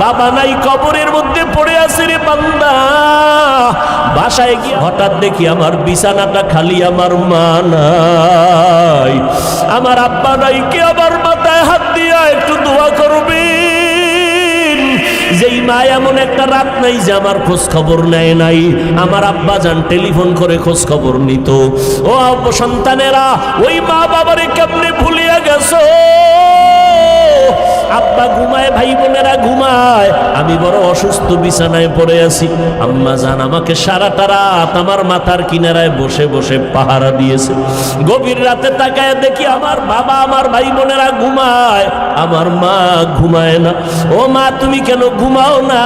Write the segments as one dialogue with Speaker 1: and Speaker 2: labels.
Speaker 1: বাবা নাই, কবরের মধ্যে পড়ে আছে রে বান্দা। বাসায় গিয়ে হঠাৎ দেখি আমার বিছানাটা খালি, আমার মা নাই, আমার আব্বা নাই। কে আমার মাথায় হাত দিয়া একটু দোয়া করবেন। যেই মা এমন একটা রাত নাই যে আমার খোঁজ খবর নেয় নাই। আমার আব্বা যান টেলিফোন করে খোঁজ খবর নিত। ও সন্তানেরা, ওই মা বাবারে কেমনে ভুলিয়া গেছো? আব্বা ঘুমায়, ভাই বোনেরা ঘুমায়, আমি বড় অসুস্থ বিছানায় পড়ে আছি। আম্মা জান আমাকে সারাটা রাত আমার মাথার কিনারায় বসে বসে পাহারা দিয়েছে। গভীর রাতে তাকায় দেখি আমার বাবা, আমার ভাই বোনেরা ঘুমায়, আমার মা ঘুমায় না। ও মা, তুমি কেন ঘুমাও না?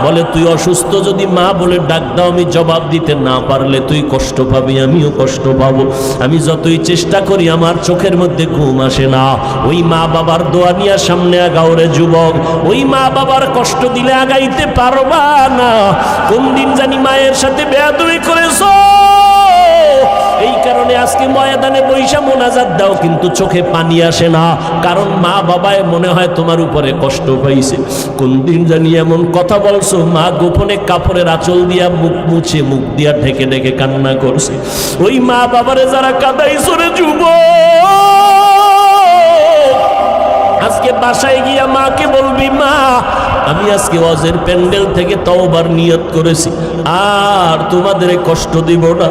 Speaker 1: বলে তুই অসুস্থ, যদি মা বলে ডাক দাও আমি জবাব দিতে না পারলে তুই কষ্ট পাবি, আমিও কষ্ট পাবো। আমি যতই চেষ্টা করি আমার চোখের মধ্যে ঘুম আসে না। ওই মা বাবার দোয়া নিয়ে সামনে আগাওরে যুবক, ওই মা বাবার কষ্ট দিলে আগাইতে পারবা না। কোন দিন জানি মায়ের সাথে বেয়াদবি করেছো, এই কারণে আজকে ময়দানে বৈশা মোনাজাত দাও কিন্তু চোখে পানি আসে না, কারণ মা বাবায় মনে হয় তোমার উপরে কষ্ট পাইছে। কোন দিন জানি এমন কথা বলছো, মা গোপনে কাপড়ের আঁচল দিয়া মুখ মুছে, মুখ দিয়া ঢেকে ঢেকে কান্না করছে। ওই মা বাবারে যারা কাঁদাইছো রে যুবক, আজকে বাসায় গিয়া মাকে বলবি, মা আমি আজকে ওয়াজের প্যান্ডেল থেকে তওবার নিয়ত করেছি, আর তোমাদের কষ্ট দিব না।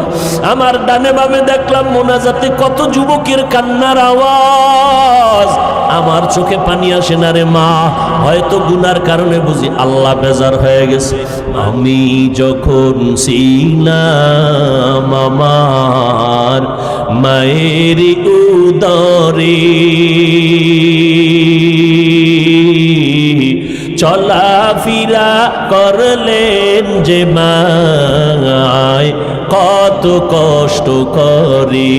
Speaker 1: আমার ডানে বামে দেখলাম মোনাজাতে কত যুবকের কান্নার আওয়াজ, আমার চোখে পানি আসে না রে মা। হয়তো গুনার কারণে বুঝি আল্লাহ বেজার হয়ে গেছে। আমি যখন ছিলাম আমার মায়ের উদরে, চলাফেরা করলেন যে মায় কত কষ্ট করে,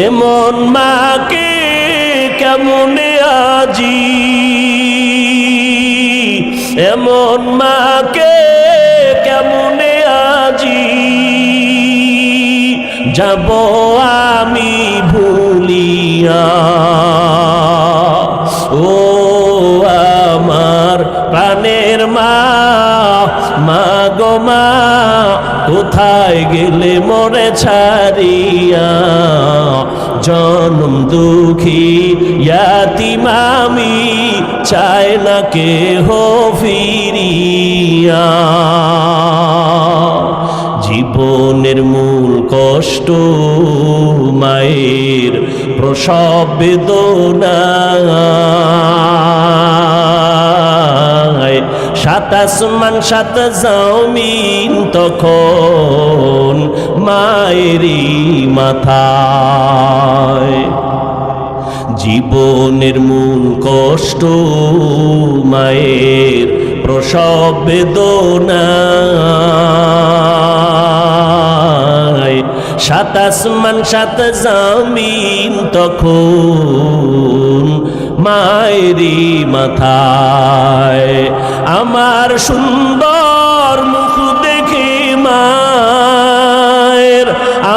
Speaker 1: এমন মাকে কেমনে আজি, এমন মাকে কেমনে আজি যাব আমি ভুলিয়া। ও আমার প্রাণের মা, মা গো মা কোথায় গেলে মোরে ছাড়িয়া, জনম দুঃখী ইয়াতিম আমি চাই না কেহ ফিরিয়া। জীবনের মূল কষ্ট মায়ের প্রসব বেদনা, সাত আসমান সাত জমিন তখন মায়েরই মাথায়। জীবনের মূল কষ্ট মায়ের প্রসব বেদনা, সাত আসমান সাত জমিন তখন মায়েরই মাথায়। আমার সুন্দর মুখ দেখে মায়ের,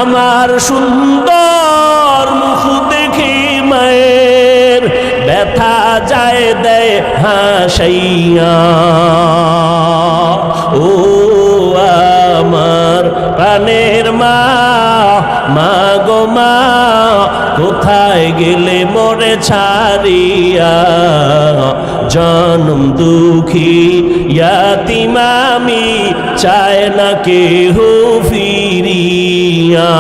Speaker 1: আমার সুন্দর মুখ দেখে মায়ের ব্যথা যায় দেয় হাসাইয়া। ও আমার প্রাণের মা, মা গো মা কোথায় গেলে মোরে ছাড়িয়া, জনম দুঃখী ইয়াতিম আমি চায় না কেহ ফিরিয়া।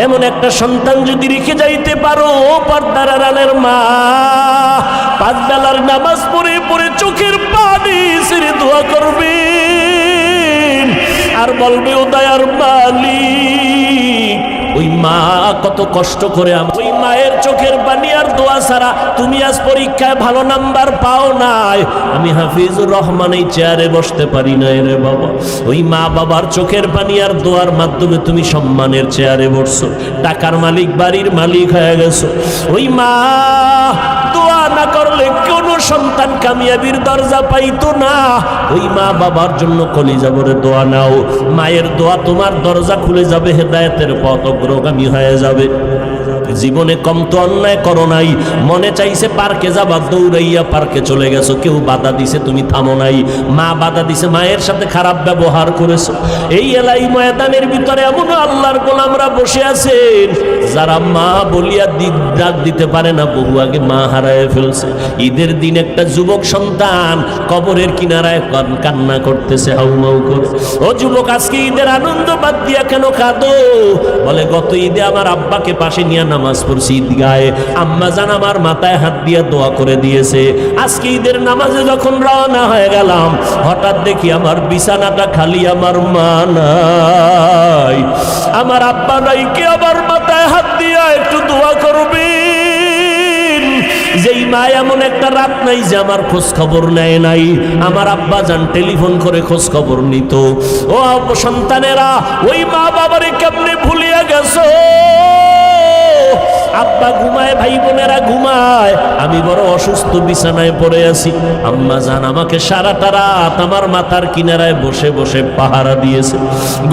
Speaker 1: এমন একটা সন্তান যদি রেখে যাইতে পারো পর্দার আড়ালের মা, পাঁচ বেলার নামাজ পড়ে পড়ে চোখের পানি ছেড়ে দোয়া করবে আর বলবে ও দয়ার মালিক, ওই মা কত কষ্ট করে, ওই মায়ের চোখের পানি আর দোয়া ছাড়া তুমি আজ পরীক্ষায় ভালো নাম্বার পাও নাই, আমি হাফিজুর রহমান এই চেয়ারে বসতে পারি না রে বাবা। ওই মা বাবার চোখের পানি আর দোয়ার মাধ্যমে তুমি সম্মানের চেয়ারে বসছো, টাকার মালিক, বাড়ির মালিক হয়ে গেছো। ওই মা দোয়া না করলে কোনো সন্তান কামিয়াবির দরজা পাইতো না। ওই মা বাবার জন্য কলিজা ভরে দোয়া নাও, মায়ের দোয়া তোমার দরজা খুলে যাবে, হেদায়েতের পথ অগ্রগামী হয়ে যাবে। জীবনে কম তো অন্যায় করো নাই, মনে চাইছে পার্কে যাবা, দৌড়াইয়া পার্কে চলে গেছো, কেউ বাধা দিছে তুমি থামো নাই, মা বাধা দিছে, মায়ের সাথে খারাপ ব্যবহার করেছো। এই এলাই ময়দানের ভিতরে এমন আল্লাহর গোলামরা বসে আছেন যারা মা বলিয়া ডাক দিতে পারে না, বহু আগে মা হারায় ফেলছে। ঈদের দিন একটা যুবক সন্তান কবরের কিনারায় কান্না করতেছে হাউমাউ করে। ও যুবক, আজকে ঈদের আনন্দ বাদ দিয়া কেন কাঁদো? বলে গত ঈদে আমার আব্বাকে পাশে নিয়ে নামাজ পড়ছি ঈদগাহে, আম্মা জান আমার মাথায় হাত দিয়ে দোয়া করে দিয়েছে। আজকে ঈদের নামাজে যখন রওনা হয়ে গেলাম, হঠাৎ দেখি আমার বিছানাটা খালি, আমার মা নাই, আমার আব্বা নাই, কে আমার মাথায় হাত দিয়া একটু দোয়া করবেন? যেই মা এমন একটা রাত নাই যে আমার খোঁজ খবর নেয় নাই, আমার আব্বা যান টেলিফোন করে খোঁজ খবর নিত। ও সন্তানেরা, ওই মা বাবারে কেমনে ভুলিয়া গেছো? আব্বা ঘুমায়, ভাই বোনেরা ঘুমায়, আমি বড় অসুস্থ বিছানায় পড়ে আছি। আম্মা জান আমাকে সারাটা রাত আমার মাথার কিনারায় বসে বসে পাহারা দিয়েছে।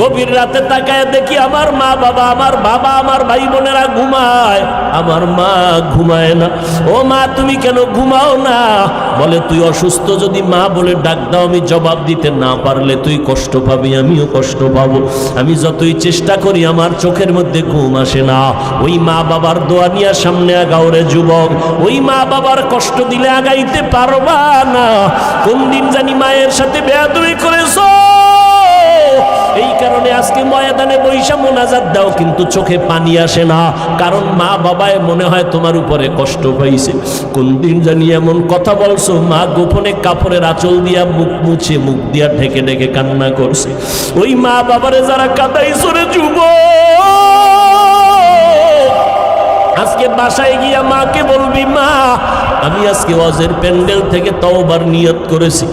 Speaker 1: গভীর রাতে তাকায় দেখি আমার মা বাবা, আমার বাবা, আমার ভাই বোনেরা ঘুমায়, আমার মা ঘুমায় না। ও মা, তুমি কেন ঘুমাও না? বলে তুই অসুস্থ, যদি মা বলে ডাক দাও, আমি জবাব দিতে না পারলে তুই কষ্ট পাবি, আমিও কষ্ট পাবো। আমি যতই চেষ্টা করি আমার চোখের মধ্যে ঘুম আসে না। ওই মা বাবার দোয়া নিয়ে সামনে আগাও রে যুবক, ওই মা বাবার কষ্ট দিলে আগাইতে পারবা না। কোন দিন জানি মায়ের সাথে বেয়াদবি করেছো, এই কারণে আজকে ময়দানে বৈশা মোনাজাত দাও, কিন্তু চোখে পানি আসে না, কারণ মা বাবায় মনে হয় তোমার উপরে কষ্ট পাইছে। কোন দিন জানি এমন কথা বলছো, মা গোপনে কাপড়ের আঁচল দিয়া মুখ মুছে, মুখ দিয়া ঢেকে ঢেকে কান্না করছে। ওই মা বাবারে যারা কাঁদাইছো রে যুবক, আজকে বাসায় গিয়া মাকে বলবি, মা আমি আজকে ওয়াজের প্যান্ডেল থেকে তওবার নিয়ত করেছি,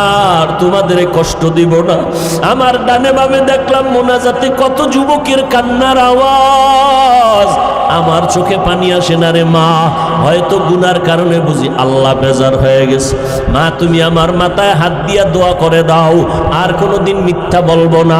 Speaker 1: আর তোমাদের কষ্ট দিব না। আমার ডানে বামে দেখলাম মোনাজাতে কত যুবকের কান্নার আওয়াজ, আমার চোখে পানি আসে না রে মা। হয়তো গুনার কারণে বুঝি আল্লাহ বেজার হয়ে গেছে। মা তুমি আমার মাথায় হাত দিয়া দোয়া করে দাও, আর কোনোদিন মিথ্যা বলবো না,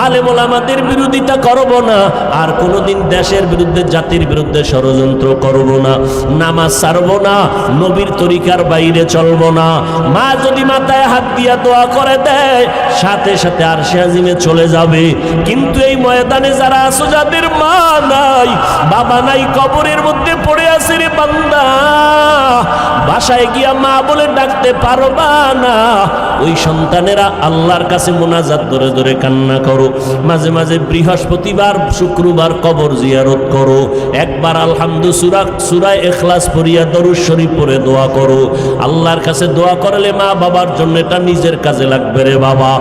Speaker 1: আলেম ওলামাদের বিরোধিতা করব না, আর কোনোদিন দেশের বিরুদ্ধে, জাতির বিরুদ্ধে ষড়যন্ত্র করব না, নামাজ ছাড়বো না, নবীর তরিকার বাইরে চলবো না। মা যদি মাথায় হাত দিয়া দোয়া করে দেয়, সাথে সাথে আরশে আজিমে চলে যাবে। কিন্তু এই ময়দানে যারা আছো, যাদের মা নাই, বাবা নাই, কবরের মধ্যে পড়ে আছে রে বান্দা, বাসায় গিয়া মা বলে ডাকতে পারবা না, ওই সন্তানেরা আল্লাহর কাছে মোনাজাত ধরে ধরে কান্না করো। মাঝে মাঝে বৃহস্পতিবার, শুক্রবার কবর জিয়ারত করো। একবার আলহামদুলিল্লাহ সূরা ইখলাস পড়িয়া দরুদ শরীফ পড়ে দোয়া করো। আল্লাহর কাছে দোয়া করলে মা বাবার জন্য এটা নিজের কাজে লাগবে রে বাবা।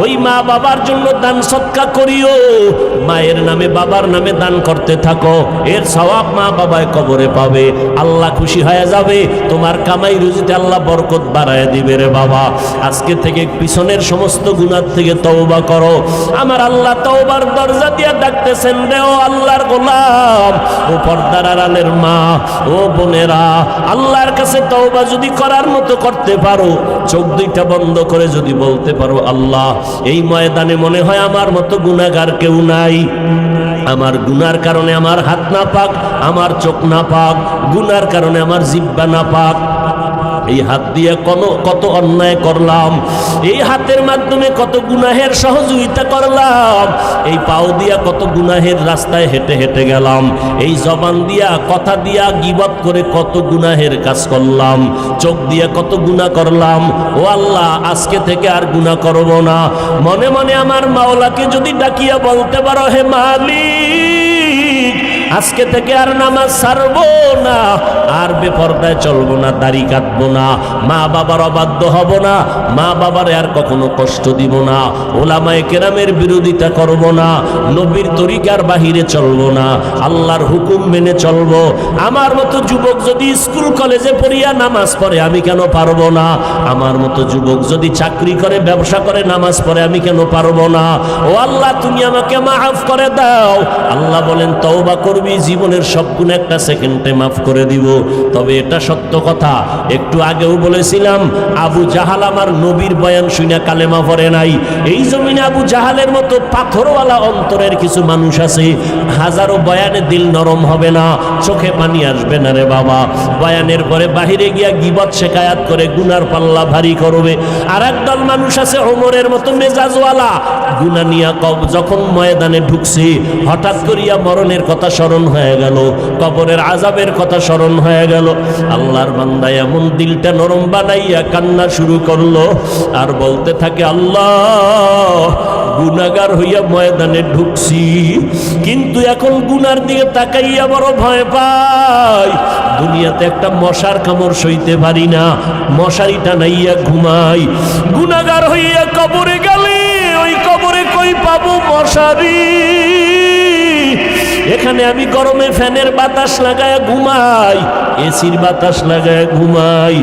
Speaker 1: ওই মা বাবার জন্য দান সদকা করিও, মায়ের নামে বাবার নামে দান করতে থাকো, এর সওয়াব মা বাবায় কবরে পাবে, আল্লাহ খুশি হয়ে যাবে, তোমার কামাই রুজিতে আল্লাহ বরকত বাড়ায় দিবে রে বাবা। আজকে থেকে পিছনের সমস্ত গুনাহ থেকে তওবা করো। আমার আল্লাহ তওবার দরজা দিয়া ডাকতেছেন রে ও আল্লাহর গোলাম, ও পর্দার আড়ালের মা, ও বোনেরা, আল্লাহর কাছে তওবা যদি করার মতো করতে পারো, চোখ দুইটা বন্ধ করে যদি বলতে পারো, আল্লাহ এই ময়দানে মনে হয় আমার মতো গুনাহগার কেউ নাই, আমার গুনার কারণে আমার হাত না পাক, আমার চোখ না পাক, গুনার কারণে আমার জিহ্বা না পাক, এই হাত দিয়ে কত অন্যায় করলাম, এই হাতের মাধ্যমে কত গুনাহের সহযোগিতা করলাম, এই পাও দিয়া কত গুনাহের রাস্তায় হেঁটে হেঁটে গেলাম, এই জবান দিয়া কথা দিয়া গীবত করে কত গুনাহের কাজ করলাম, চোখ দিয়া কত গুনাহ করলাম। ও আল্লাহ, আজকে থেকে আর গুনাহ করব না। মনে মনে আমার মাওলাকে যদি ডাকিয়া বলতে পারো, হে মালিক, আজকে থেকে আর নামাজ ছাড়বো না, আর বেপরদায় চলবো না, দাড়ি কাটবো না, মা বাবার অবাধ্য হব না, মা বাবার আর কখনো কষ্ট দিব না, ওলামায়ে কেরামের বিরোধিতা করব না, নবীর তরিকার বাহিরে চলবো না, আল্লাহর হুকুম মেনে চলবো। আমার মতো যুবক যদি স্কুল কলেজে পড়িয়া নামাজ পড়ে, আমি কেন পারবো না? আমার মতো যুবক যদি চাকরি করে, ব্যবসা করে, নামাজ পড়ে, আমি কেন পারবো না? ও আল্লাহ, তুমি আমাকে মাফ করে দাও। আল্লাহ বলেন, তওবা করবে নবী জীবনের সব গুনাহ একটা সেকেন্ডে মাফ করে দিব। তবে এটা সত্য কথা, একটু আগেও বলেছিলাম আবু জাহাল আমার নবীর বয়ান শুনে কালেমা পড়ে নাই। এই জমিনে আবু জাহালের মতো পাথরওয়ালা অন্তরের কিছু মানুষ আছে, হাজারো বয়ানে দিল নরম হবে না, চোখে পানি আসবে না রে বাবা। বয়ানের পরে বাহিরে গিয়া গীবত শেখায়াত করে গুনার পাল্লা ভারী করবে। আর একদল মানুষ আছে ওমরের মতো মেজাজওয়ালা, গুনাহ নিয়া যখন ময়দানে ঢুকছে হঠাৎ করিয়া মরণের কথা স্মরণ হয়ে গেল, কবরের আযাবের কথা স্মরণ হয়ে গেল। আল্লাহর বান্দা এমন দিলটা নরম বানাইয়া কান্না শুরু করলো আর বলতে থাকে, আল্লাহ গুনাহগার হইয়া ময়দানে ঢুকছি, কিন্তু এখন গুনার দিকে তাকাইয়া বড় ভয় পাই। দুনিয়াতে একটা মশার কামড় সইতে পারি না, মশারি টানাইয়া ঘুমাই। গুনাহগার হইয়া কবরে গেলে ওই কবরে কই পাবো মশারি? এখানে আমি গরমে ফ্যানের বাতাস লাগায় ঘুমাই, এসির বাতাস লাগায় ঘুমাই।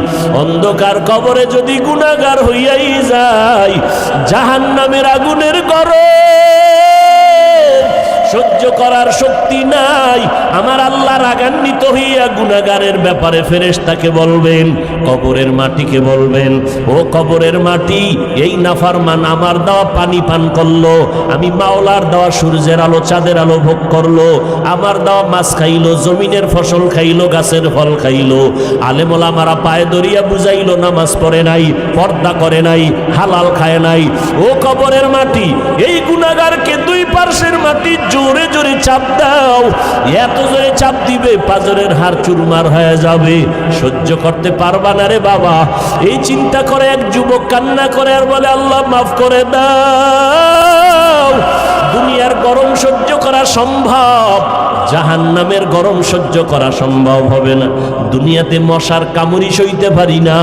Speaker 1: অন্ধকার কবরে যদি গুনাহগার হইয়াই যাই, জাহান্নামের আগুনের গরম সহ্য করার শক্তি নাই। আমার আল্লাহ রাগান্বিত হইয়া গুনাহগারের ব্যাপারে ফেরেশতাকে বলবেন, কবরের মাটিকে বলবেন, ও কবরের মাটি, এই নাফরমান আমার দেওয়া পানি পান করলো, আমি মাওলার দেওয়া সূর্যের আলো চাঁদের আলো ভোগ করলো, আমার দেওয়া মাছ খাইলো, জমিনের ফসল খাইলো, গাছের ফল খাইলো, আলেম ওলামারা পায়ে ধরিয়া বুঝাইলো, নামাজ পড়ে নাই, পর্দা করে নাই, হালাল খায় নাই। ও কবরের মাটি, এই গুনাহগারকে দুই পার্শ্বের মাটি জোরে জোরে চাপ দাও। এত জোরে চাপ দিবে পাজরের হাড় চুরমার হয়ে যাবে, সহ্য করতে পারবা না রে বাবা। এই চিন্তা করে এক যুবক কান্না করে আর বলে, আল্লাহ মাফ করে দাও। দুনিয়ার গরম সহ্য করা সম্ভব, জাহান্নামের গরম সহ্য করা সম্ভব হবে না। দুনিয়াতে মশার কামড়ই সইতে পারি না,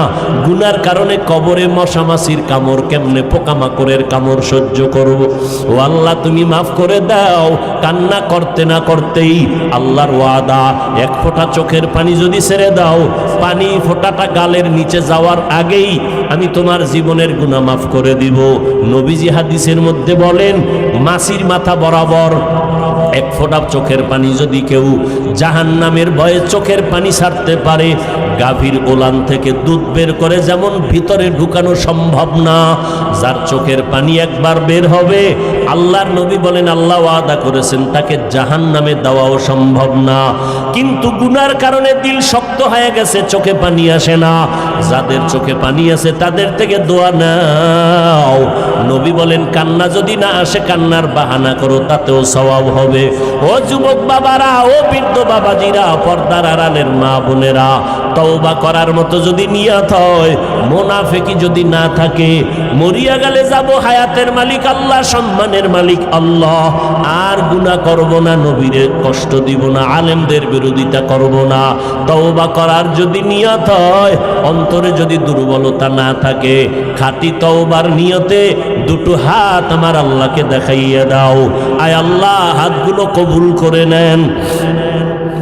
Speaker 1: গুনার কারণে কবরে মশা মাছির কামড়, কেমনে পোকামাকড়ের কামড় সহ্য করব? ও আল্লাহ তুমি মাফ করে দাও। কান্না করতে না করতেই আল্লাহর ওয়াদা, এক ফোঁটা চোখের পানি যদি ছেড়ে দাও, পানি ফোঁটাটা গালের নিচে যাওয়ার আগেই আমি তোমার জীবনের গুনাহ মাফ করে দিব। নবীজি হাদিসের মধ্যে বলেন, মাছির মাথা বরাবর এক ফোঁটা চোখের পানি যদি কেউ জাহান্নামের ভয়ে চোখের পানি ছাড়তে পারে, গাভীর ওলান থেকে দুধ বের করে যেমন ভিতরে ঢুকানো সম্ভব না, যার চোখের পানি একবার বের হবে, আল্লাহর নবী বলেন আল্লাহ ওয়াদা করেছেন তাকে জাহান্নামে দেওয়াও সম্ভব না। কিন্তু গুনার কারণে দিল শক্ত হয়ে গেছে, চোখে পানি আসে না। যাদের চোখে পানি আছে তাদের থেকে দোয়া নাও। নবী বলেন কান্না যদি না আসে, কান্নার বাহানা করো, তাতেও সওয়াব হবে। ও যুবক বাবারা, ও বৃদ্ধ বাবাজিরা, পর্দার আড়ালের মা বোনেরা, তওবা করার মতো যদি নিয়ত হয়, মুনাফিকি যদি না থাকে, মরিয়া গেলে যাব হায়াতের মালিক আল্লাহ, সম্মানের মালিক আল্লাহ, আর গুনাহ করব না, নবীরে কষ্ট দিব না, আলেমদের বিরোধিতা করব না। তওবা করার যদি নিয়ত হয়, অন্তরে যদি দুর্বলতা না থাকে, খাঁটি তওবার নিয়তে দুটো হাত আমার আল্লাহকে দেখাইয়া দাও। আয় আল্লাহ, হাতগুলো কবুল করে নেন,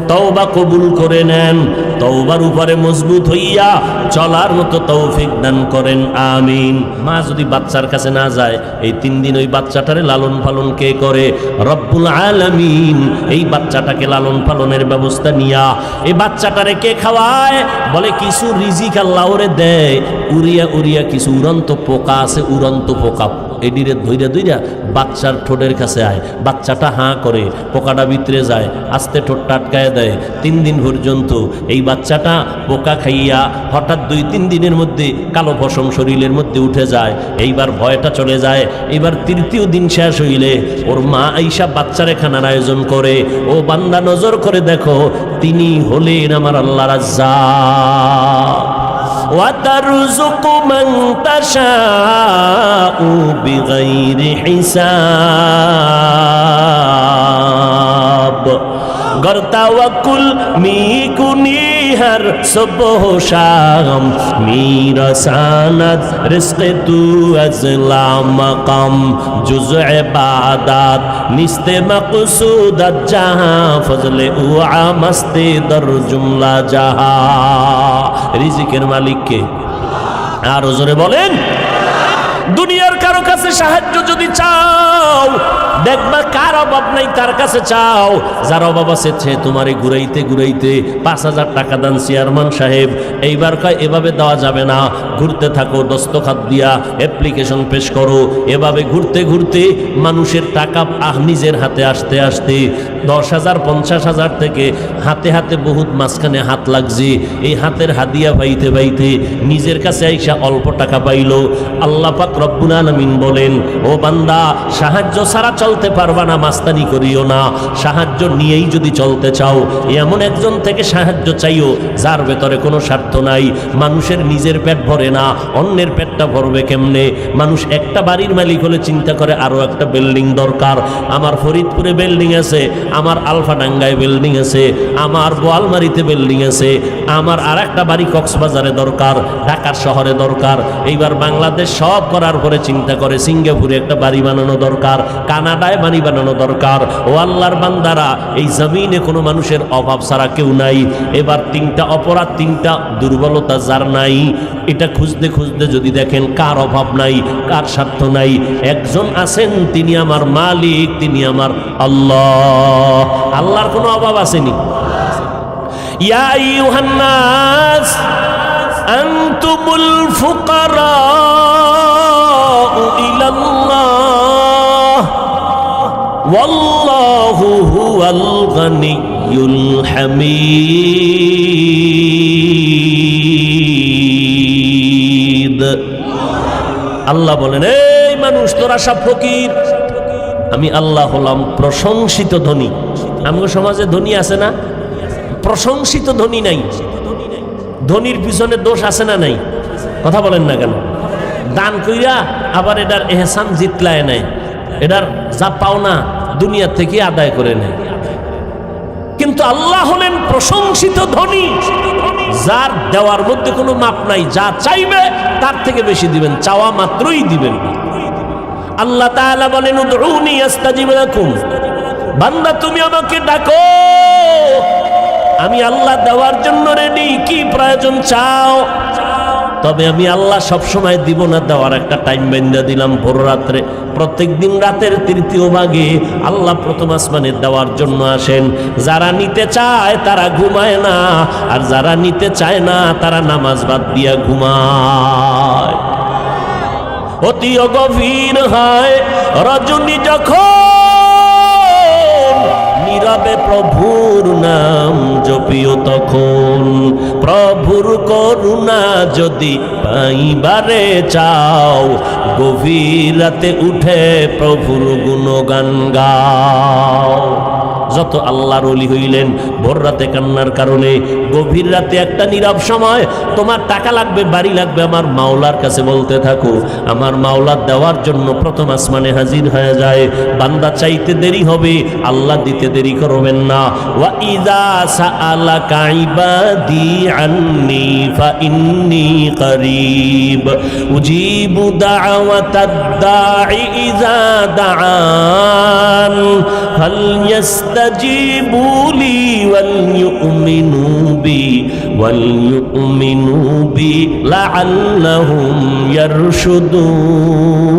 Speaker 1: তওবা কবুল করে নেন, তওবার উপরে মজবুত হইয়া চলার মতো তৌফিক দান করেন, আমিন। মা যদি বাচ্চার কাছে না যায়, এই 3 দিন ওই বাচ্চাটারে লালন পালন কে করে? রব্বুল আলামিন। এই বাচ্চাটাকে লালন পালনের ব্যবস্থা নিয়া এই বাচ্চাটারে কে খাওয়ায়? বলে কিছু রিজিক আল্লাহ ওরে দেয়, উড়িয়া উড়িয়া কিছু উড়ন্ত পোকা আছে, উড়ন্ত পোকা এডিরে ধইরা ধইরা বাচ্চার ঠোঁটের কাছে আয়, বাচ্চাটা হাঁ করে, পোকাটা ভিতরে যায়, আস্তে ঠোঁটটা আটকায় দেয়। 3 দিন পর্যন্ত এই বাচ্চাটা পোকা খাইয়া হঠাৎ 2-3 দিনের মধ্যে কালো পশম শরীরের মধ্যে উঠে যায়। এইবার ভয়টা চলে যায়। এবার 3য় দিন শেষ হইলে ওর মা আইসা বাচ্চারে খানার আয়োজন করে। ও বান্দা নজর করে দেখো, তিনি হলেন আমার আল্লাহ রাজ্জাক। وَتَرْزُقُ مَنْ تَشَاءُ بِغَيْرِ حِسَابٍ গর্তাওয়াকুল মিকুনিহার সুবহ শাম মিরাসানাত রিজকে তু আজলা মাকাম জুজ ইবাদাত নিস্তে মাকসুদাত জাহা ফজলে উ আমাস্তে দর জুমলা জাহা। রিজিকের মালিক কে? আর জোরে বলেন। দুনিয়ার কারো কাছে সাহায্য যদি চাও, দেখবা কার অভাব নাই তার কাছে চাও। যার অভাব আছে সে তোমারে ঘুরাইতে ঘুরাইতে 5,000 টাকা দেন চেয়ারম্যান সাহেব, এইবার কয় এভাবে দেওয়া যাবে না, ঘুরতে থাকো, দস্তখত দিয়া অ্যাপ্লিকেশন পেশ করো। এভাবে ঘুরতে ঘুরতে মানুষের টাকা নিজের হাতে আসতে আসতে 10,000 50,000 থেকে হাতে হাতে বহুত মাঝখানে হাত লাগছে। এই হাতের হাদিয়া পাইতে পাইতে নিজের কাছে আইসা অল্প টাকা পাইল। আল্লাহ পাক রব্বুল আলামিন বলেন, ও বান্দা, সাহায্য ছাড়া চলতে পারবা না, মাস্তানি করিও না। সাহায্য নিয়েই যদি চলতে চাও, এমন একজন থেকে সাহায্য চাইও যার ভেতরে কোনো স্বার্থ নাই। মানুষের নিজের পেট ভরে না, অন্যের পেটটা ভরবে কেমনে? মানুষ একটা বাড়ির মালিক হলে চিন্তা করে আরো একটা বিল্ডিং দরকার। আমার ফরিদপুরে বিল্ডিং আছে, আমার আলফাডাঙ্গায় বিল্ডিং আছে, আমার বোয়ালমারিতে বিল্ডিং আছে, আমার আর একটা বাড়ি কক্সবাজারে দরকার, ঢাকার শহরে দরকার। এইবার বাংলাদেশ সব করার পরে চিন্তা করে সিঙ্গাপুরে একটা বাড়ি বানানো দরকার, কানাডায় বাড়ি বানানো দরকার। ও আল্লাহর বান্দারা, এই জমিনে কোনো মানুষের অভাব ছাড়া কেউ নাই। এবার 3টা অপরাধ, 3টা দুর্বলতা যার নাই, এটা খুঁজতে খুঁজতে যদি দেখেন কার অভাব নাই, কার স্বার্থ নাই, একজন আছেন, তিনি আমার মালিক, তিনি আমার আল্লাহ। আল্লাহর কোনো অভাব আসেনি। ইয়া আইয়ুহান নাস আনতুমুল ফুকারাউ ইলাল্লাহ ওয়াল্লাহু হুয়াল গানিয়্যুল হামিদ। আল্লাহ বলেন, এই মানুষ তোরা সব ফকির, আমি আল্লাহ হলাম প্রশংসিত ধনী। আমগো সমাজে ধনী আছে না? প্রশংসিত ধনী নাই। ধনীর পিছনে দোষ আছে না নাই? কথা বলেন না কেন? দান কইরা আবার এটার এহসান জিতলায় নেয়, এটার যা পাওনা দুনিয়া থেকে আদায় করে নেয়। কিন্তু আল্লাহ হলেন প্রশংসিত ধনী, যার দেওয়ার মধ্যে কোনো মাপ নাই। যা চাইবে তার থেকে বেশি দিবেন, চাওয়া মাত্রই দিবেন। আল্লাহ তাআলা বলেন, উদউনি আস্তাজিব লাকুম, বান্দা তুমি আমাকে ডাকো, আমি আল্লাহ দেওয়ার জন্য রেডি। কি প্রয়োজন চাও? তবে আমি আল্লাহ সবসময় দিব না, দেওয়ার একটা টাইম বেঁধে দিলাম, ভোর রাত্রে। প্রত্যেক দিন রাতের 3য় ভাগে আল্লাহ প্রথম আসমানে দেওয়ার জন্য আসেন। যারা নিতে চায় তারা ঘুমায় না, আর যারা নিতে চায় না তারা নামাজ বাদ দিয়া ঘুমায়। অতি গভীর হয় রজনী যখন, নীরবে প্রভুর নাম জপিও তখন। প্রভুর করুণা যদি পাইবারে চাও, গভীর রাতে উঠে প্রভুর গুণগান গাও। যত আল্লাহর ওলি হইলেন ভোর রাতে কান্নার কারণে, গভীর রাতে একটা নীরব সময়, তোমার টাকা লাগবে, বাড়ি লাগবে, আমার মাওলার কাছে বলতে থাকো। আমার মাওলা দেওয়ার জন্য প্রথম আসমানে হাজির হয়ে যায়। বান্দা চাইতে দেরি হবে, আল্লাহ দিতে দেরি করবেন না। ওয়া ইযা সাআলাকা ইবাদি আন্নী ফাইন্নী করিব উজিবু দাওয়াতাদ দাঈ ইযা দাআন ফালইস্তাজিবু লি ওয়ালইউমিনু বি লাআল্লাহুম ইয়ারশুদুন।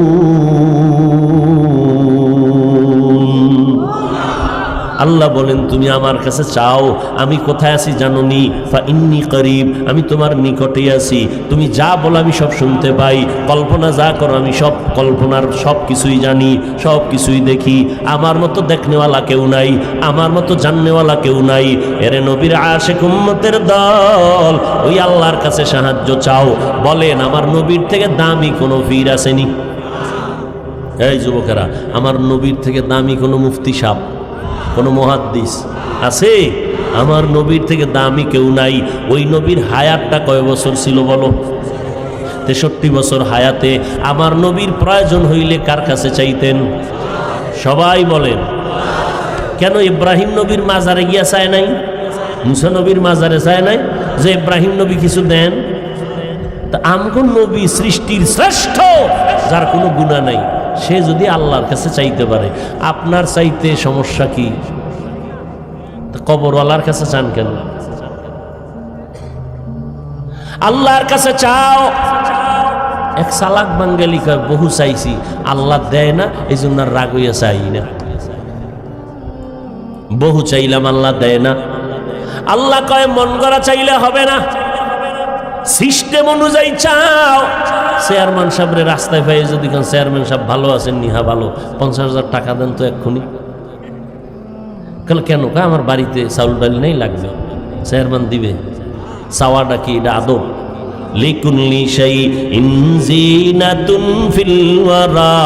Speaker 1: আল্লাহ বলেন, তুমি আমার কাছে চাও, আমি কোথায় আছি জানো নি? ফাইন্নী করিব, আমি তোমার নিকটেই আছি। তুমি যা বলো আমি সব শুনতে পাই, কল্পনা যা করো আমি সব কল্পনার সব কিছুই জানি, সব কিছুই দেখি। আমার মতো দেখনেওয়ালা কেউ নাই, আমার মতো জাননেওয়ালা কেউ নাই। এরে নবীর আশিক উম্মতের দল, ওই আল্লাহর কাছে সাহায্য চাও। বলেন, আমার নবীর থেকে দামি কোনো পীর আসেনি? এই যুবকেরা, আমার নবীর থেকে দামি কোনো মুফতি সাহেব, কোনো মুহাদ্দিস আছে? আমার নবীর থেকে দামি কেউ নাই। ওই নবীর হায়াতটা কয় বছর ছিল বলো? 63 বছর হায়াতে আমার নবীর প্রয়োজন হইলে কার কাছে চাইতেন? সবাই বলেন। কেন ইব্রাহিম নবীর মাজারে গিয়া চায় নাই? মুসা নবীর মাজারে চায় নাই যে ইব্রাহিম নবী কিছু দেন? তা আমগো নবী সৃষ্টির শ্রেষ্ঠ, যার কোনো গুনাহ নাই, সে যদি আল্লাহর কাছে চাইতে পারে, আপনার চাইতে সমস্যা কি? কবরওয়ালার কাছে চান কেন? আল্লাহর কাছে চাও। এক চালাক বাঙালি কয় বহু চাইছি আল্লাহ দেয় না, এই জন্য আর রাগ হইয়া চাই না। বহু চাইলাম আল্লাহ দেয় না। আল্লাহ কয় মন গড়া চাইলে হবে না, সিস্টেম অনুযায়ী চাও। চেয়ারম্যান সাহেবরে রাস্তায় পাই যদি কোন চেয়ারম্যান সাহেব ভালো আছেন, নিহা ভালো, 50,000 টাকা দেন তো এক্ষুনি। কেন? আমার বাড়িতে চাউল ডাল নেই, লাগবে। চেয়ারম্যান দিবে। চাওয়াটা কি? এটা আদব। লিকুল্লি শাইইন জিনাতুন ফিল ওয়ারা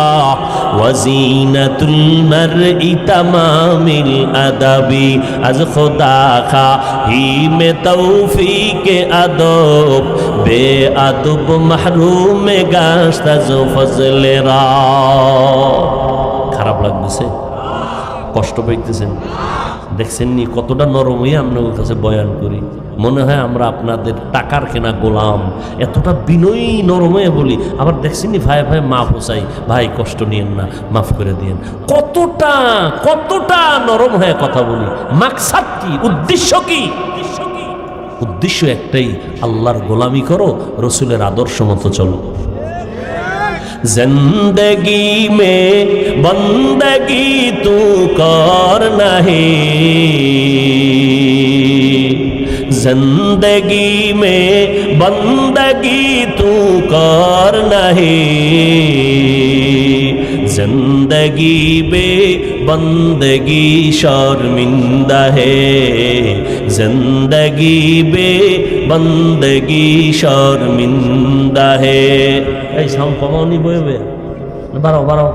Speaker 1: ওয়া জিনাতুল মারই তামামিল আদাবি। আজ খোদা খাহি মে তৌফিকে আদব বে আদব মাহরুমে গাশতা জো ফজলেরা। খারাপ লাগতেছে? কষ্ট পাইতেছেন? দেখছেন নি কতটা নরম হয়ে আপনার কাছে বয়ান করি। মনে হয় আমরা আপনাদের টাকার কেনা গোলাম, এতটা বিনয়ী নরম হয়ে বলি। আবার দেখছেন নি ভাই ভাই মাফ হোসাই, ভাই কষ্ট নিয়েন না, মাফ করে দিয়েন। কতটা নরম হয়ে কথা বলি। মাকসাদ কি? উদ্দেশ্য কি? উদ্দেশ্য একটাই, আল্লাহর গোলামি করো, রসুলের আদর্শ মতো চলো। जिंदगी में बंदगी तू करना है, जिंदगी में बंदगी तू करना है, जिंदगी बे बंदगी शर्मिंदा है, जिंदगी बे बंदगी शर्मिंदा है। এই সাউন্ড কমাওনি বইবে, বাড়াও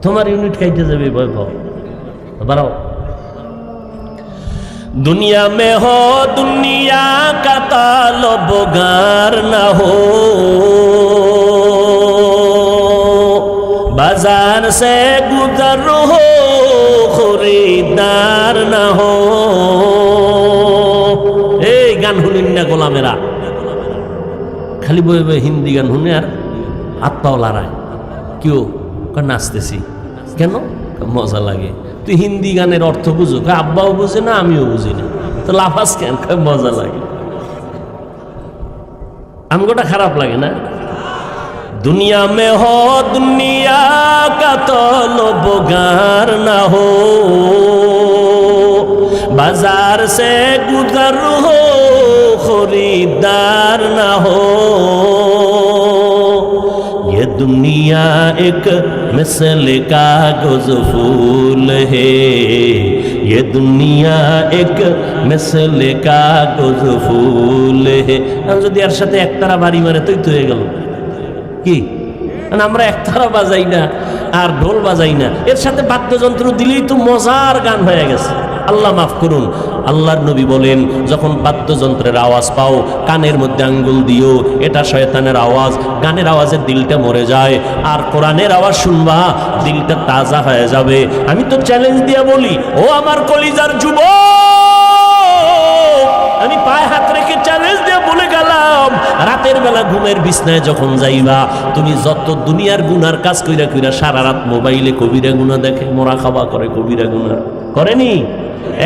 Speaker 1: তোমার ইউনিট খাইতে যাবে, বই বাড়াও। दुनिया में हो दुनिया का तालबगार न हो, बाजार से गुजर हो खरीदार न हो। এই গান শুনিন না গোলামেরা, খালি বই বই হিন্দি গান শুনে আর হাত পাও লড়ায়। কেউ নাচতেছি কেন? মজা লাগে। তুই হিন্দি গানের অর্থ বুঝো? আব্বাও বুঝে না, আমিও বুঝি না, তো লাফাস কেন? মজা লাগে। আমগোটা খারাপ লাগে না? दुनिया में हो दुनिया का तलबगार ना हो, बाजार से गुजर हो खरीदार ना हो। ये दुनिया एक मिसल कागज फूल है, ये दुनिया एक मिसल कागज फूल है। যদি এর সাথে একতারা বাড়ি মারে তুই তো হয়ে গেল কি? আমরা একতারা বাজাই না আর ঢোল বাজাই না, এর সাথে বাদ্যযন্ত্র দিলেই তো মজার গান হয়ে গেছে। আল্লাহ মাফ করুন, আল্লাহর নবী বলেন যখন বাদ্যযন্ত্রের আওয়াজ পাও কানের মধ্যে আঙ্গুল দিও, এটা শয়তানের আওয়াজ। গানের আওয়াজে দিলটা মরে যায়, আর কোরআনের আওয়াজ শুনবা দিলটা তাজা হয়ে যাবে। আমি তো চ্যালেঞ্জ দিয়ে বলি, ও আমার কলিজার যুবক, আমি পায়ে হাত রেখে চ্যালেঞ্জ দিয়ে বলে গেলাম, রাতের বেলা ঘুমের বিছনায় যখন যাইবা, তুমি যত দুনিয়ার গুনার কাজ কইরা কইরা সারা রাত মোবাইলে কবিরা গুনাহ দেখে, মোরা খাবা করে, কবিরা গুনাহ করেনি?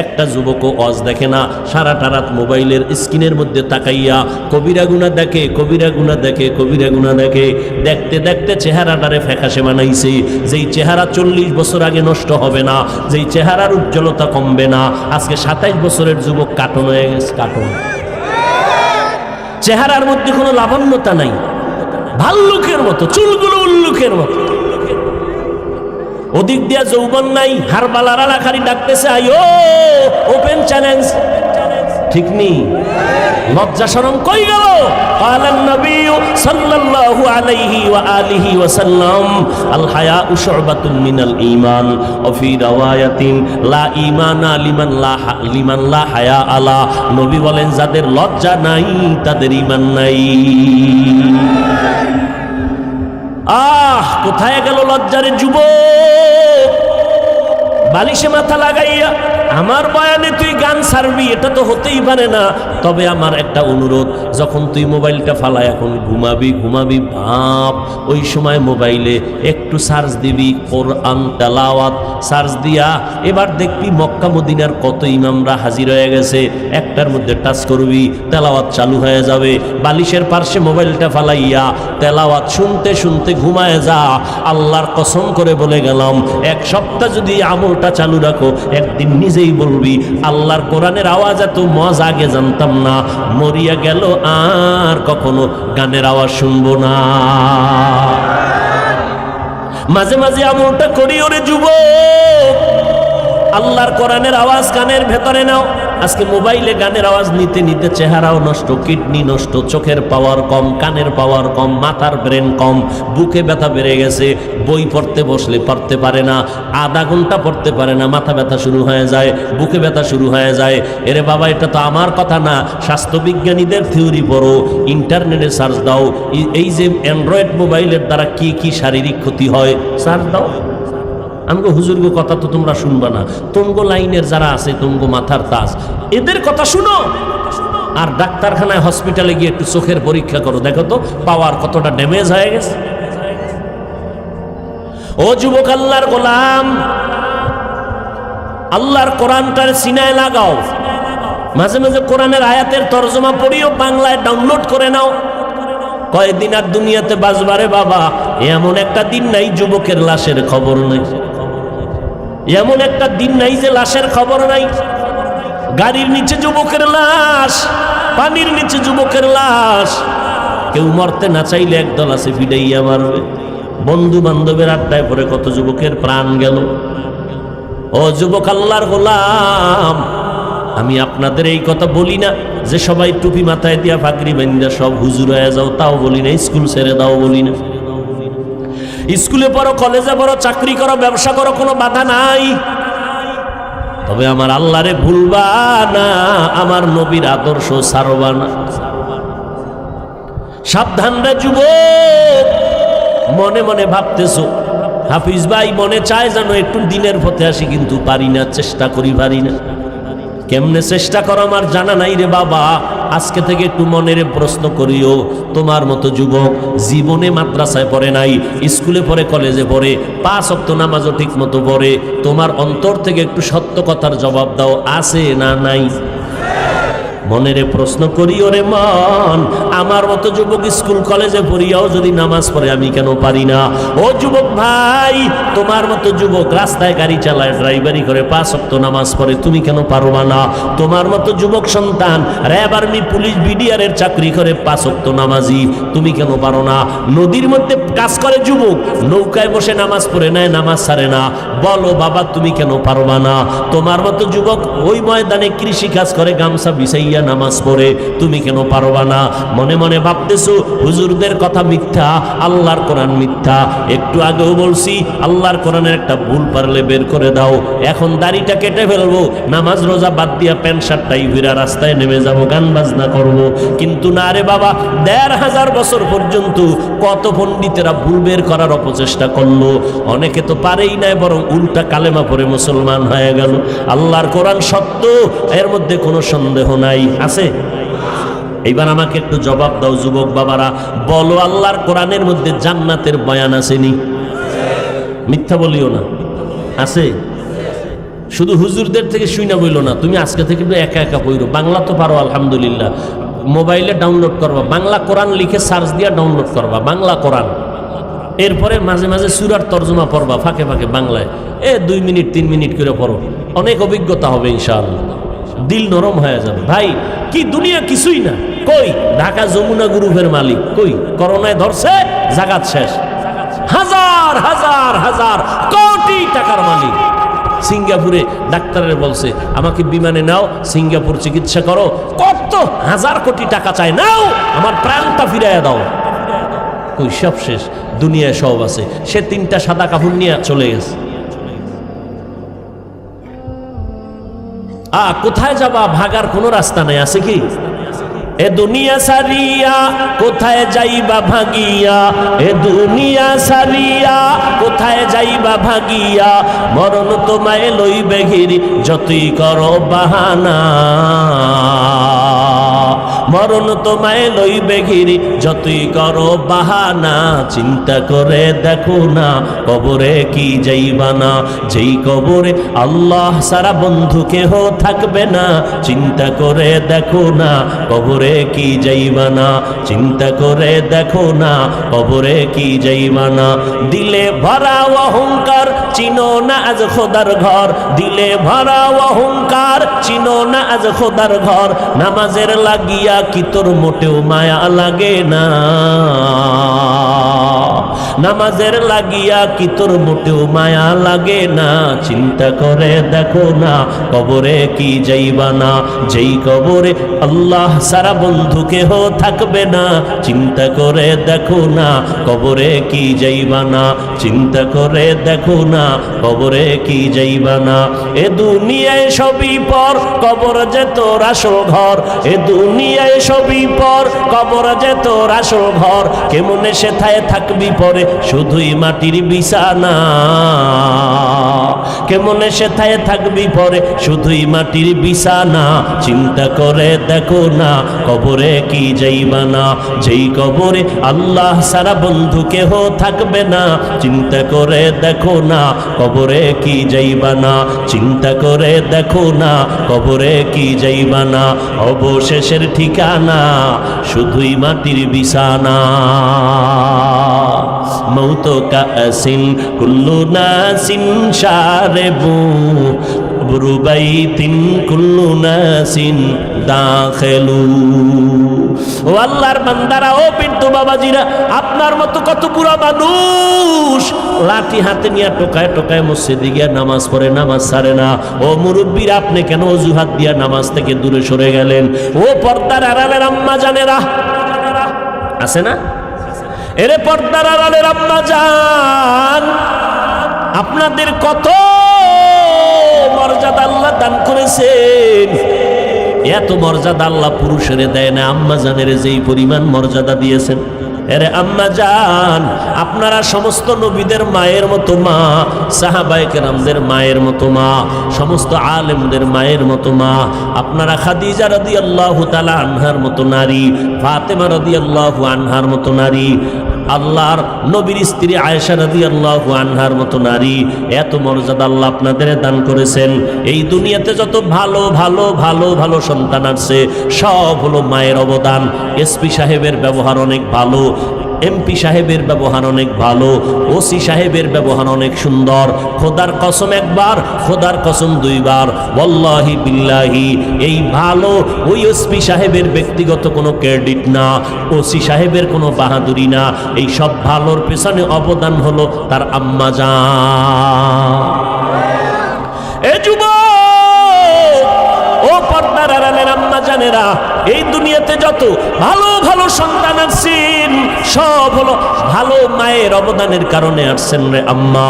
Speaker 1: একটা যুবকও ওয়াজ দেখে না, সারাটা রাত মোবাইলের স্ক্রিনের মধ্যে তাকাইয়া কবিরা গুনাহ দেখে, কবিরা গুনাহ দেখে, কবিরা গুনাহ দেখে। দেখতে দেখতে চেহারাটারে ফ্যাকাশে বানাইছে। যেই চেহারা 40 বছর আগে নষ্ট হবে না, যেই চেহারার উজ্জ্বলতা কমবে না, আজকে 27 বছরের যুবক কার্টুন হয়ে গেছে। কার্টুন চেহারার মধ্যে কোনো লাবণ্যতা নাই, ভাল্লুকের মতো, চুলগুলো উল্লুকের মতো। ওদিক দিয়া যৌবন নাই, হারবালারা খালি ডাকতেছে আইও, ওপেন চ্যালেঞ্জ। ঠিক নেই? লজ্জা শরম কই গেল? ক্বালান নবী সাল্লাল্লাহু আলাইহি ওয়া আলিহি ওয়া সাল্লাম, আল হায়াউ শু'বাতুন মিনাল ঈমান ওয়া ফি রাওয়ায়াতিন লা ঈমানা লিমান লা হায়া আলা। নবী বলেন যাদের লজ্জা নাই তাদের ঈমান নাই। কোথায় গেল লজ্জারে যুবক? বালিশে মাথা লাগাইয়া আমার বয়ানে তুই গান ছাড়বি, এটা তো হতেই পারে না। তবে আমার একটা অনুরোধ, যখন তুই মোবাইলটা ফালায় এখন ঘুমাবি ভাব, ওই সময় মোবাইলে একটু একটু সার্চ দিবি কোরআন তেলাওয়াত, সার্চ দিয়া এবার দেখবি মক্কা মদিনার কত ইমামরা হাজির হয়ে গেছে। একটার মধ্যে টাচ করবি, তেলাওয়াত চালু হয়ে যাবে। বালিশের পার্শ্বে মোবাইলটা ফালাইয়া তেলাওয়াত শুনতে শুনতে ঘুমায় যা। আল্লাহর কসম করে বলে গেলাম, এক সপ্তাহ যদি আমলটা চালু রাখো, একদিন নিজেই বলবি আল্লাহর কোরআনের আওয়াজ এত মজা আগে জানতাম না, মরিয়া গেল আর কখনো গানের আওয়াজ শুনবো না। মাঝে মাঝে আমলটা করি ওরে যুবক, আল্লাহর কোরআনের আওয়াজ কানের ভেতরে নাও। আজকে মোবাইলে গানের আওয়াজ নিতে নিতে চেহারাও নষ্ট, কিডনি নষ্ট, চোখের পাওয়ার কম, কানের পাওয়ার কম, মাথার ব্রেন কম, বুকে ব্যথা বেড়ে গেছে। বই পড়তে বসলে পড়তে পারে না, আধা ঘন্টা পড়তে পারে না, মাথা ব্যথা শুরু হয়ে যায়, বুকে ব্যথা শুরু হয়ে যায়। এরে বাবা, এটা তো আমার কথা না, স্বাস্থ্যবিজ্ঞানীদের থিওরি পড়ো, ইন্টারনেটে সার্চ দাও। এই যে অ্যান্ড্রয়েড মোবাইলের দ্বারা কি কি শারীরিক ক্ষতি হয় সার্চ দাও। আমগো হুজুরগো কথা তো তোমরা শুনবা না, তোমগো লাইনের যারা আছে, তোমগো মাথার তাজ, এদের কথা শুনো। আর ডাক্তারখানায় হসপিটালে গিয়ে একটু চোখের পরীক্ষা করো, দেখো তো পাওয়ার কতটা ড্যামেজ হয়ে গেছে। ও যুবক, আল্লাহর গোলাম, আল্লাহর কোরআনটার সিনায় লাগাও। মাঝে মাঝে কোরআনের আয়াতের তরজমা পড়িও, বাংলায় ডাউনলোড করে নাও। কয়েকদিন আর দুনিয়াতে বাঁচবারে বাবা, এমন একটা দিন নাই যুবকের লাশের খবর নেই, এমন একটা দিন নাই যে লাশের খবর নাই। গাড়ির নিচে যুবকের লাশ, পানির নিচে যুবকের লাশ। কেউ মরতে না চাইলে একদল আছে ফিডাইয়া মারবে। বন্ধু বান্ধবের আড্ডায় পরে কত যুবকের প্রাণ গেল। ও যুবক, আল্লাহর গোলাম, আমি আপনাদের এই কথা বলি না যে সবাই টুপি মাথায় দিয়া পাগড়ি বান্ধা সব হুজুর হয়ে যাও, তাও বলি না। স্কুল ছেড়ে দাও বলি না। স্কুলে পড়ো, কলেজে পড়ো, চাকরি করো, ব্যবসা করো, কোনো বাধা নাই। তবে আমার আল্লাহরে ভুলবা না, আমার নবীর আদর্শ ছাড়বা না। সাবধান রে যুবক, মনে মনে ভাবতেছো হাফিজ ভাই মনে চায় যেন একটু দিনের পথে আসি, কিন্তু পারি না, চেষ্টা করি পারি না। কেমনে চেষ্টা করো আমার জানা নাই রে বাবা। আজকে থেকে একটু মনের প্রশ্ন করিও, তোমার মতো যুবক জীবনে মাদ্রাসায় পড়ে নাই, স্কুলে পড়ে, কলেজে পড়ে, 5 ওয়াক্ত নামাজও ঠিক মতো পড়ে। তোমার অন্তর থেকে একটু সত্য কথার জবাব দাও, আছে না নাই? মনেরে প্রশ্ন করি, ওরে মন, আমার মতো যুবক স্কুল কলেজে পড়িয়াও যদি নামাজ পড়ে, আমি কেন পারি না? ও যুবক ভাই, তোমার মতো যুবক রাস্তায় গাড়ি চালায়, ড্রাইভারি করে, 5 ওয়াক্ত নামাজ পড়ে, তুমি কেন পারবা না? তোমার মতো যুবক সন্তান র্যাব, আর্মি, পুলিশ, বিডিআরের চাকরি করে, 5 ওয়াক্ত নামাজি, তুমি কেন পারো না? নদীর মধ্যে কাজ করে যুবক, নৌকায় বসে নামাজ পড়ে নেয়, নামাজ ছাড়ে না, বলো বাবা তুমি কেন পারবা না? তোমার মতো যুবক ওই ময়দানে কৃষি কাজ করে, গামছা বিছাইয়া নামাজ পড়ে, তুমি কেন পারবা না? মনে মনে ভাবতেছো হুজুরদের কথা মিথ্যা, আল্লাহর কোরআন মিথ্যা। একটু আগেও বলছি আল্লাহর কোরআনের একটা ভুল পারলে বের করে দাও। এখন দাড়িটা কেটে ফেলবো, নামাজ রোজা বাদ দিয়া প্যান্ট শার্টটাই ভিড়া রাস্তায় নেমে যাবো, গান বাজনা করব। কিন্তু না রে বাবা, 1500 বছর পর্যন্ত কত পণ্ডিতেরা ভুল বের করার অপচেষ্টা করলো। অনেকে তো পারেই নাই, বরং উল্টা কালেমা পড়ে মুসলমান হয়ে গেল। আল্লাহর কোরআন সত্য, এর মধ্যে কোনো সন্দেহ নাই। আছে? এইবার আমাকে একটু জবাব দাও যুবক বাবারা, বলো আল্লাহর কোরআনের মধ্যে জান্নাতের বয়ান আসেনি? মিথ্যা বলিও না, আছে? শুধু হুজুরদের থেকে শুইনা বইল না, তুমি আজকে থেকে একা একা পড়ো। বাংলা তো পারো আলহামদুলিল্লাহ, মোবাইলে ডাউনলোড করবা, বাংলা কোরআন লিখে সার্চ দিয়া ডাউনলোড করবা বাংলা কোরআন। এরপরে মাঝে মাঝে সূরার তরজমা পড়বা ফাঁকে ফাঁকে বাংলায়, 2 মিনিট 3 মিনিট করে পড়ো, অনেক অভিজ্ঞতা হবে ইনশাআল্লাহ, দিল নরম হয়ে যাবে। ভাই কি দুনিয়া কিছুই না। কই ঢাকা যমুনা গ্রুপের মালিক, কই করোনায় ধরছে, জাগাত শেষ, হাজার হাজার হাজার কোটি টাকার মালিক। সিঙ্গাপুরে ডাক্তারের বলছে আমাকে বিমানে নাও, সিঙ্গাপুর চিকিৎসা করো, কত 1000 কোটি টাকা চায়, নাও আমার প্রাণটা ফিরাইয়া দাও। কই সব শেষ, দুনিয়ায় সব আছে। সে 3টা সাদা কাপড় নিয়ে চলে গেছে। কোথায় যাবা, ভাগার কোনো রাস্তা নাই, আছে কি? এ দুনিয়া সারিয়া কোথায় যাইবা ভাগিয়া, এ দুনিয়া সারিয়া কোথায় যাইবা ভাগিয়া, মরণ তোমায় লইবে ঘিরি যতই করো বাহানা। মরণ তোমায় লইবে ঘিরি, যতই করো বাহানা, চিন্তা করে দেখো না কবরে কি যাইবা না। যেই কবরে আল্লাহ সারা বন্ধু কেহ থাকবে না, চিন্তা করে দেখো না কবরে কি যাইবা না। চিন্তা করে দেখো না কবরে কি যাইবা না। দিলে ভরা অহংকার, চিনো না আজ খোদার ঘর। দিলে ভরা অহংকার, চিনো না আজ খোদার ঘর। নামাজের লাগিয়া কি তোর মোটেও মায়া লাগে না? নামাজের লাগিয়া কি তোর মোটেও মায়া লাগে না? চিন্তা করে দেখো না কবরে কি যাইবা না। যেই কবরে আল্লাহ সারা বন্ধু কেহ থাকবে না, চিন্তা করে দেখো না কবরে কি যাইবা না। চিন্তা করে দেখো না কবরে কি যাইবা না। এ দুনিয়ায় সবই পর, কবর যে তোর আসল ঘর। এ দুনিয়ায় সবই পর, কবর যে তোর আসল ঘর। কেমনে সেথায় থাকবি পরে শুধুই মাটির বিছানা। কেমনে সেথায় থাকবি পরে শুধুই মাটির বিছানা। চিন্তা করে দেখো না কবরে কি যাইবা না। যেই কবরে আল্লাহ সারা বন্ধু কেহ থাকবে না, চিন্তা করে দেখো না কবরে কি যাইবা না। চিন্তা করে দেখো না কবরে কি যাইবা না। অবশেষের ঠিকানা শুধুই মাটির বিছানা। মৌত কাসিন কুল্লু নাসিন শারেবু, বুরুবাইতিন কুল্লু নাসিন দাখিলু। ও আল্লাহর বান্দারা, ও পিন্টু বাবাজিরা, আপনার মতো কত বুড়া মানুষ লাঠি হাতে নিয়ে টোকায় টোকায় মসজিদে গিয়া নামাজ পড়ে, নামাজ ছাড়ে না। ও মুরব্বীরা, আপনি কেন অজুহাত দিয়া নামাজ থেকে দূরে সরে গেলেন? ও পর্দার আড়ালের আম্মা জানেরা আছে না? এরে পর্দার আড়ালের আম্মা জান, আপনাদের কত মর্যাদা আল্লাহ দান করেছেন। এত মর্যাদা আল্লাহ পুরুষের দেয় না, আম্মা জানের যেই পরিমাণ মর্যাদা দিয়েছেন। এরে আম্মা জান, আপনারা সমস্ত নবীদের মায়ের মতো মা, সাহাবায়ে কেরামদের মায়ের মতো মা, সমস্ত আলেমদের মায়ের মতো মা। আপনারা খাদিজা রাদিয়াল্লাহু তাআলা আনহার মতো নারী, ফাতেমা রাদিয়াল্লাহু আনহার মতো নারী, আল্লাহর নবীর স্ত্রী আয়েশা রাদিয়াল্লাহু আনহার মতো নারী। এত মর্যাদা আল্লাহ আপনাদের দান করেছেন। এই দুনিয়াতে যত ভালো ভালো ভালো ভালো সন্তান আছে, সব হলো মায়ের অবদান। এসপি সাহেবের ব্যবহার অনেক ভালো, এমপি সাহেবের ব্যবহার অনেক ভালো, ওসি সাহেবের ব্যবহার অনেক সুন্দর। খোদার কসম একবার, খোদার কসম দুইবার, ওয়াল্লাহি বিল্লাহি, এই ভালো ওই এসপি সাহেবের ব্যক্তিগত কোনো ক্রেডিট না, ওসি সাহেবের কোনো বাহাদুরি না। এই সব ভালোর পেছনে অবদান হলো তার আম্মা জান। এ যুবক, ও পর্দার আড়ালের আম্মা জানেরা, এই দুনিয়াতে যত ভালো ভালো সন্তান আছেন, সব হলো ভালো মায়ের অবদানের কারণে আসছেন রে আম্মা।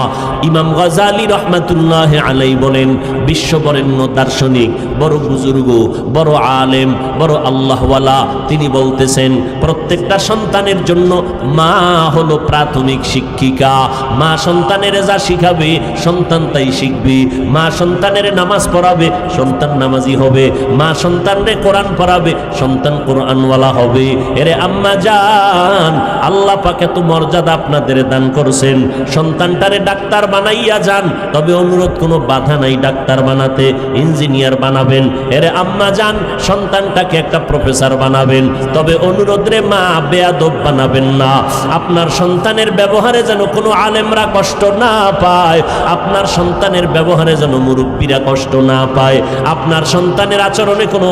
Speaker 1: ইমাম গাজালি রহমাতুল্লাহ আলাইহি বলেন, বিশ্ববরেণ্য দার্শনিক, বড় বুজুর্গ, বড় আলেম, বড় আল্লাহওয়ালা, তিনি বলতেছেন, প্রত্যেকটা সন্তানের জন্য মা হলো প্রাথমিক শিক্ষিকা। মা সন্তানের যা শিখাবে সন্তান তাই শিখবে। মা সন্তানের নামাজ পড়াবে, সন্তান নামাজি হবে। মা সন্তানরে কোরআন পড়াবে, সন্তান কোরআনওয়ালা হবে। এরে আম্মা জান, আল্লাহ পাক এত মর্যাদা আপনাদের দান করছেন। সন্তানটারে ডাক্তার বানাইয়া যান, তবে অনুরোধ, কোনো বাধা নাই ডাক্তার বানাতে, ইঞ্জিনিয়ার বানাবেন। এরে আম্মা জান, সন্তানটাকে একটা প্রফেসর বানাবেন, তবে অনুরোধ রে মা, বেয়াদব বানাবেন না। আপনার সন্তানের ব্যবহারে যেন কোনো আলেমরা কষ্ট না পায়, আপনার সন্তানের ব্যবহারে যেন মুরব্বীরা কষ্ট না পায়, আপনার সন্তানের আচরণে কোনো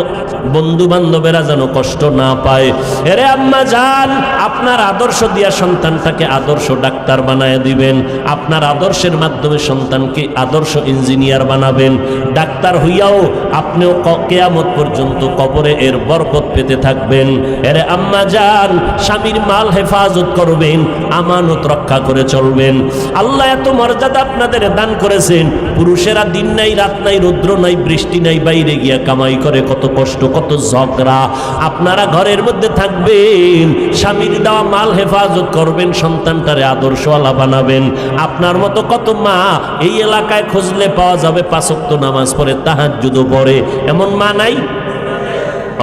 Speaker 1: বন্ধু বান্ধবেরা যেন কষ্ট না পায়। এরে আম্মা জান, আপনার আদর্শ দিয়া সন্তানটাকে আদর্শ ডাক্তার বানায় দিবেন। আপনার আদর্শের মাধ্যমে সন্তানকে আদর্শ ইঞ্জিনিয়ার বানাবেন। ডাক্তার হইয়াও আপনিও কিয়ামত পর্যন্ত কবরে এর বরকত পেতে থাকবেন। এরে আম্মা জান, স্বামীর মাল হেফাজত করবেন, আমানত রক্ষা করে চলবেন। আল্লাহ এত মর্যাদা আপনাদের দান করেছেন। পুরুষেরা দিন নাই, রাত নাই, রৌদ্র নাই, বৃষ্টি নাই, বাইরে গিয়া কামাই করে কত কষ্ট, কত ঝগড়া। আপনারা ঘরের মধ্যে থাকবেন, স্বামীর দেওয়া মাল হেফাজত করবেন, সন্তানটারে আদর্শওয়ালা বানাবেন। আপনার মতো কত মা এই এলাকায় খুঁজলে পাওয়া যাবে, 5 ওয়াক্ত নামাজ পড়ে, তাহাজ্জুদও পড়ে, এমন মা নাই?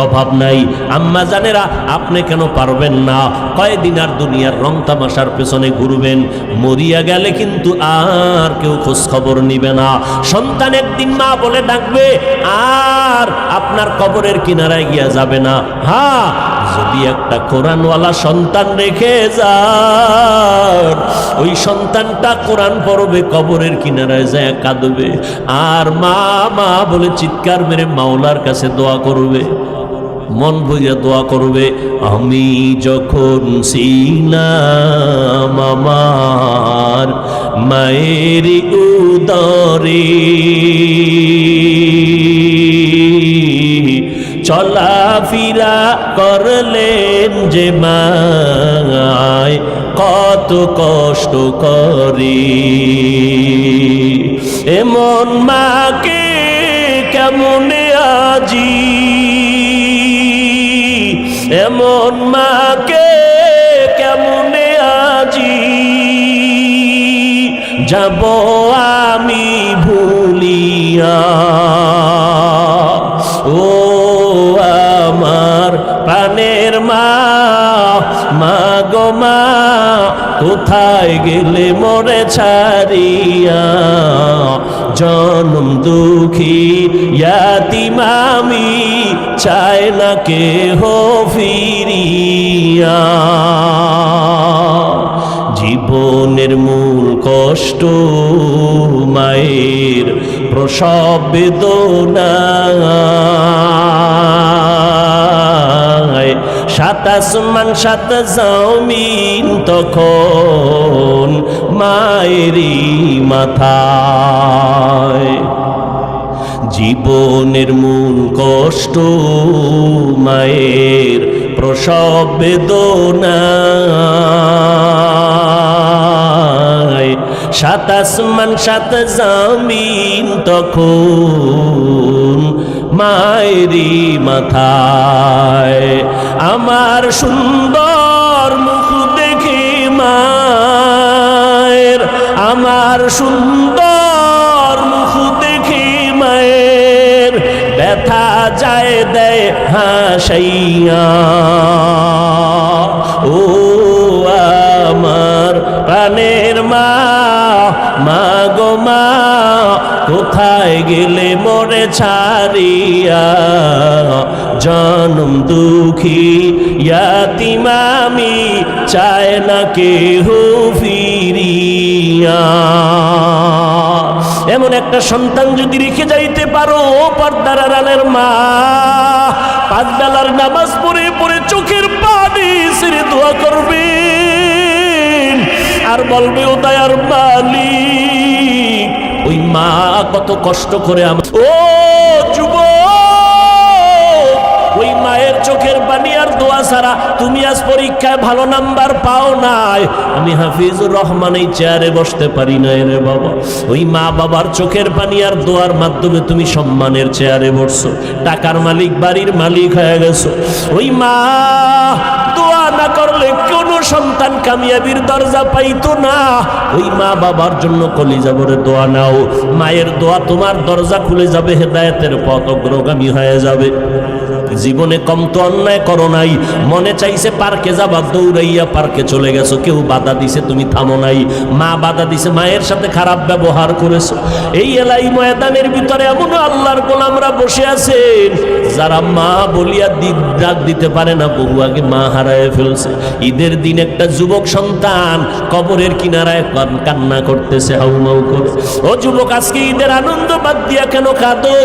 Speaker 1: অভাব নাই। আম্মা জানেরা, আপনি কেন পারবেন না? কয়দিন আর দুনিয়ার রং তামাশার পেছনে ঘুরবেন? মরিয়া গেলে কিন্তু আর কেউ খোঁজ খবর নিবে না। সন্তান একদিন মা বলে ডাকবে, আর আপনার কবরের কিনারায় গিয়া যাবে না। হ্যাঁ, যদি একটা কোরআনওয়ালা সন্তান রেখে যান, ওই সন্তানটা কোরআন পড়বে, কবরের কিনারায় যায় কাঁদবে, আর মা মা বলে চিৎকার মেরে মাওলার কাছে দোয়া করবে, মন ভরিয়া দোয়া করবে। আমি যখন ছিলাম আমার মায়ের উদরে, চলাফেরা করলেন যে মায় কত কষ্ট করে, এমন মাকে কেমনে আজি, এমন মাকে কেমনে আজি যাব আমি ভুলিয়া। ও আমার প্রাণের মা, মা গো মা, কোথায় গেলে মোরে ছাড়িয়া, জনম দুঃখী ইয়াতিম আমি, চায় না কেহ ফিরিয়া। জীবনের মূল কষ্ট মায়ের প্রসব বেদনা, সাত আসমান সাত জমিন তখন মায়েরই মাথায়। জীবনের মূল কষ্ট মায়ের প্রসব বেদনা, সাত আসমান সাত জমিন তখন মায়েরই মাথায়। আমার সুন্দর মুখ দেখে মায়ের, আমার সুন্দর মুখ দেখে মায়ের ব্যথা যায় দেয় হাসাইয়া। ও আমার প্রাণের মা, মা গো মা, কোথায় গেলে মোরে ছাড়িয়া, জনম দুঃখী ইয়াতিম আমি, চায় না কেহ ফিরিয়া। এমন একটা সন্তান যদি রেখে যাইতে পারো, পর্দার আড়ালের মা, পাঁচ বেলার নামাজ পড়ে পড়ে চোখের পানি ছেড়ে দোয়া করবে আর বলবে, ও দয়ার মালিক, ওই মা কত কষ্ট করে আমার। ও যুবক, ওই মায়ের চোখের পানি আর দোয়া ছাড়া তুমি আজ পরীক্ষায় ভালো নাম্বার পাও নাই। আমি হাফিজুর রহমান এই চেয়ারে বসতে পারি না রে বাবা। ওই মা বাবার চোখের পানি আর দোয়ার মাধ্যমে তুমি সম্মানের চেয়ারে বসছো, টাকার মালিক, বাড়ির মালিক হয়ে গেছো। ওই মা দোয়া না করলে কোনো সন্তান কামিয়াবির দরজা পাইতো না। ওই মা বাবার জন্য কলিজা ভরে দোয়া নাও, মায়ের দোয়া তোমার দরজা খুলে যাবে, হেদায়েতের পথ অগ্রগামী হয়ে যাবে। জীবনে কম তো অন্যায় করো নাই, মনে চাইছে পার্কে যাবা, দৌড়াইয়া পার্কে চলে গেছো, কেউ বাধা দিছে তুমি থামো নাই, মা বাধা দিছে, মায়ের সাথে খারাপ ব্যবহার করেছো। এই এলাই ময়দানের ভিতরে এমন আল্লাহর গোলামরা বসে আছেন যারা মা বলিয়া ডাক দিতে পারে না, বহু আগে মা হারায় ফেলছে। ঈদের দিন একটা যুবক সন্তান কবরের কিনারায় কান্না করতেছে হাউমাউ করে। ও যুবক, আজকে ঈদের আনন্দ বাদ দিয়া কেন কাঁদো?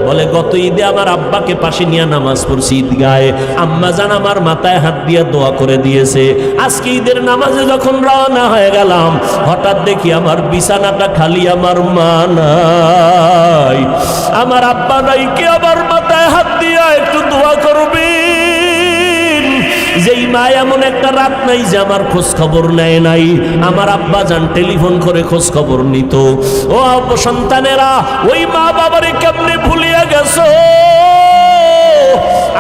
Speaker 1: বলে, গত ঈদে আমার আব্বাকে পাশে নিয়ে নামাজ পড়ছি ঈদগাহে, আম্মা জান আমার মাথায় হাত দিয়ে দোয়া করে দিয়েছে। আজকে ঈদের নামাজে যখন রওনা হয়ে গেলাম, হঠাৎ দেখি আমার বিছানাটা খালি, আমার মা নাই, আমার আব্বা নাই, কে আমার মাথায় হাত দিয়া একটু দোয়া করবে? যেই মা এমন একটা রাত নাই যে আমার খোঁজ খবর নেয় নাই। আমার আব্বা যান টেলিফোন করে খোঁজ খবর নিত। ও সন্তানেরা, ওই মা বাবারে কেমনে ভুলিয়া গেছো?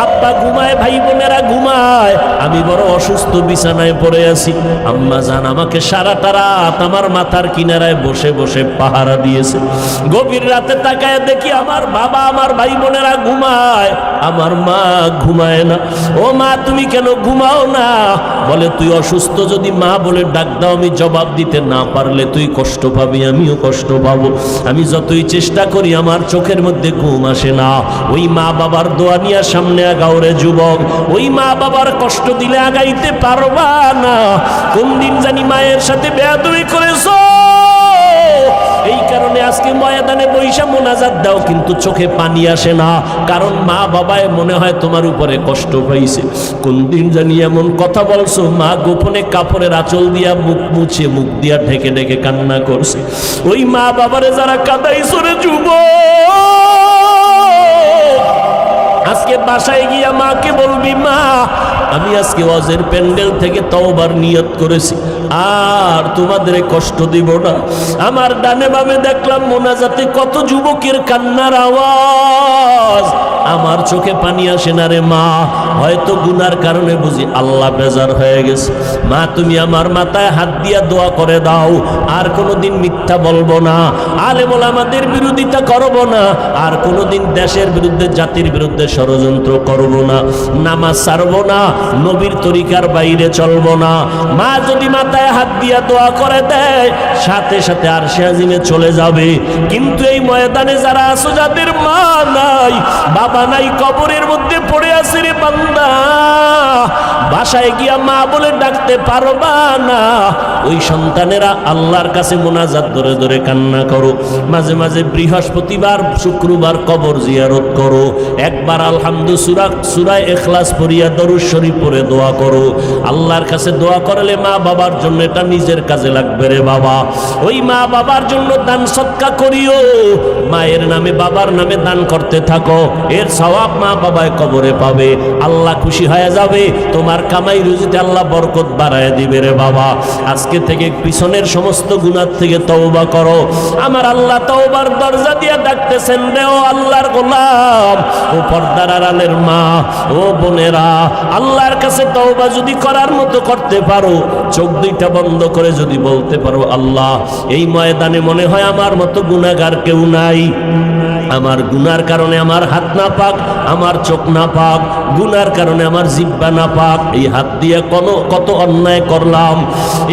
Speaker 1: আব্বা ঘুমায়, ভাই বোনেরা ঘুমায়, আমি বড় অসুস্থ, বিছানায় পড়ে আছি। আম্মা জান আমাকে সারাটা রাত আমার মাথার কিনারায় বসে বসে পাহারা দিয়েছে। গভীর রাতে তাকায় দেখি আমার বাবা, আমার ভাই বোনেরা ঘুমায়, আমার মা ঘুমায় না। ও মা, তুমি কেন ঘুমাও না? বলে, তুই অসুস্থ, যদি মা বলে ডাক দাও, আমি জবাব দিতে না পারলে তুই কষ্ট পাবি, আমিও কষ্ট পাবো। আমি যতই চেষ্টা করি আমার চোখের মধ্যে ঘুম আসে না। ওই মা বাবার দোয়া নিয়ে সামনে আগাও রে যুবক। ওই মা বাবার কষ্ট দিলে আগাইতে পারবা না। কোন দিন জানি মায়ের সাথে বেয়াদবি করেছো, এই কারণে আজকে ময়দানে বৈশা মোনাজাত দাও, কিন্তু চোখে পানি আসে না, কারণ মা বাবায় মনে হয় তোমার উপরে কষ্ট পাইছে। কোন দিন জানি এমন কথা বলছো, মা গোপনে কাপড়ের আঁচল দিয়া মুখ মুছে, মুখ দিয়া ঢেকে ঢেকে কান্না করছে। ওই মা বাবারে যারা কাঁদাইছো রে যুবক, আজকে বাসায় গিয়া মাকে বলবি, মা আমি আজকে ওয়াজের প্যান্ডেল থেকে তওবার নিয়ত করেছি, আর তোমাদের কষ্ট দিব না। আমার ডানে বামে দেখলাম মোনাজাতে কত যুবকের কান্নার আওয়াজ, আমার চোখে পানি আসে না রে মা। হয়তো গুনার কারণে বুঝি আল্লাহ বেজার হয়ে গেছে। মা তুমি আমার মাথায় হাত দিয়া দোয়া করে দাও, আর কোনোদিন মিথ্যা বলবো না, আলেম ওলামাদের বিরোধিতা করব না, আর কোনোদিন দেশের বিরুদ্ধে, জাতির বিরুদ্ধে ষড়যন্ত্র করব না, নামাজ ছাড়বো না, নবীর তরিকার বাইরে চলবো না। মা যদি মাথায় হাত দিয়া দোয়া করে দেয়, সাথে সাথে আরশে আজিমে চলে যাবে। কিন্তু এই ময়দানে যারা আছো, যাদের মা নাই, বাবা নাই, কবরের মধ্যে পড়ে আছে রে বান্দা, বাসায় গিয়া মা বলে ডাকতে পারবা না। ওই সন্তানেরা আল্লাহর কাছে মোনাজাত ধরে ধরে কান্না করো। মাঝে মাঝে বৃহস্পতিবার, শুক্রবার কবর জিয়ারত করো। একবার আলহামদু সূরা ইখলাস পড়িয়া দরুদ শরীফ পড়ে দোয়া করো। আল্লাহর কাছে দোয়া করলে মা বাবার জন্য এটা নিজের কাজে লাগবে রে বাবা। ওই মা বাবার জন্য দান সদকা করিও, মায়ের নামে বাবার নামে দান করতে থাকো, এর সওয়াব মা বাবায় কবরে পাবে, আল্লাহ খুশি হয়ে যাবে, তোমার কামাই রুজিতে আল্লাহ বরকত বাড়ায় দিবে রে বাবা। আজকে থেকে পিছনের সমস্ত গুনাহ থেকে তওবা করো। আমার আল্লাহ তওবার দরজা দিয়া ডাকতেছেন রে ও আল্লাহর গোলাম, ও পর্দার আড়ালের মা, ও বোনেরা, আল্লাহর কাছে তওবা যদি করার মতো করতে পারো, চোখ দুইটা বন্ধ করে যদি বলতে পারো, আল্লাহ এই ময়দানে মনে হয় আমার মতো গুনাহগার কেউ নাই, আমার গুনার কারণে আমার হাত না পাক, আমার চোখ না পাক, গুনার কারণে আমার জিহ্বা না পাক, এই হাত দিয়ে কত অন্যায় করলাম,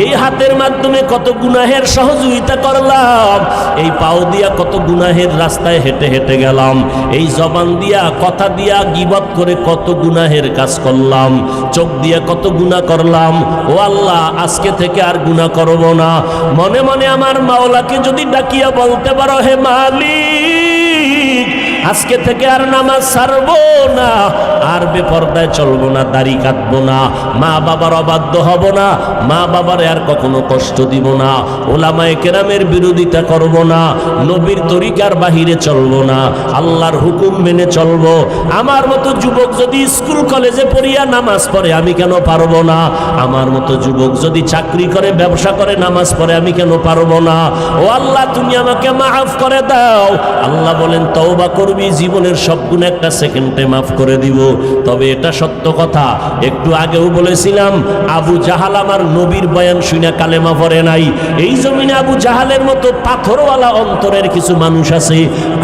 Speaker 1: এই হাতের মাধ্যমে কত গুনাহের সহযোগিতা করলাম, এই পাও দিয়া কত গুনাহের রাস্তায় হেঁটে হেঁটে গেলাম, এই জবান দিয়া কথা দিয়া গীবত করে কত গুনাহের কাজ করলাম, চোখ দিয়ে কত গুনাহ করলাম। ও আল্লাহ, আজকে থেকে আর গুনাহ করব না। মনে মনে আমার মাওলাকে যদি ডাকিয়া বলতে পারো, হে মালিক, আজকে থেকে আর নামাজ ছাড়বো না, আর বেপরদায় চলবো না, দাড়ি কাটবো না, মা বাবার অবাধ্য হব না, মা বাবার আর কখনো কষ্ট দিব না, ওলামায়ে কেরামের বিরোধিতা করব না, নবীর তরিকার বাহিরে চলবো না, আল্লাহর হুকুম মেনে চলবো। আমার মতো যুবক যদি স্কুল কলেজে পড়িয়া নামাজ পড়ে, আমি কেন পারবো না? আমার মতো যুবক যদি চাকরি করে, ব্যবসা করে, নামাজ পড়ে, আমি কেন পারবো না? ও আল্লাহ, তুমি আমাকে মাফ করে দাও। আল্লাহ বলেন, তওবা করবি, জীবনের সব গুনাহ একটা সেকেন্ডে মাফ করে দিব। তবে এটা সত্য কথা, একটু আগেও বলেছিলাম, আবু জাহাল আমার নবীর বয়ান শুনে কালেমা পড়ে নাই। এই জমিনে আবু জাহালের মতো পাথরওয়ালা অন্তরের কিছু মানুষ আছে,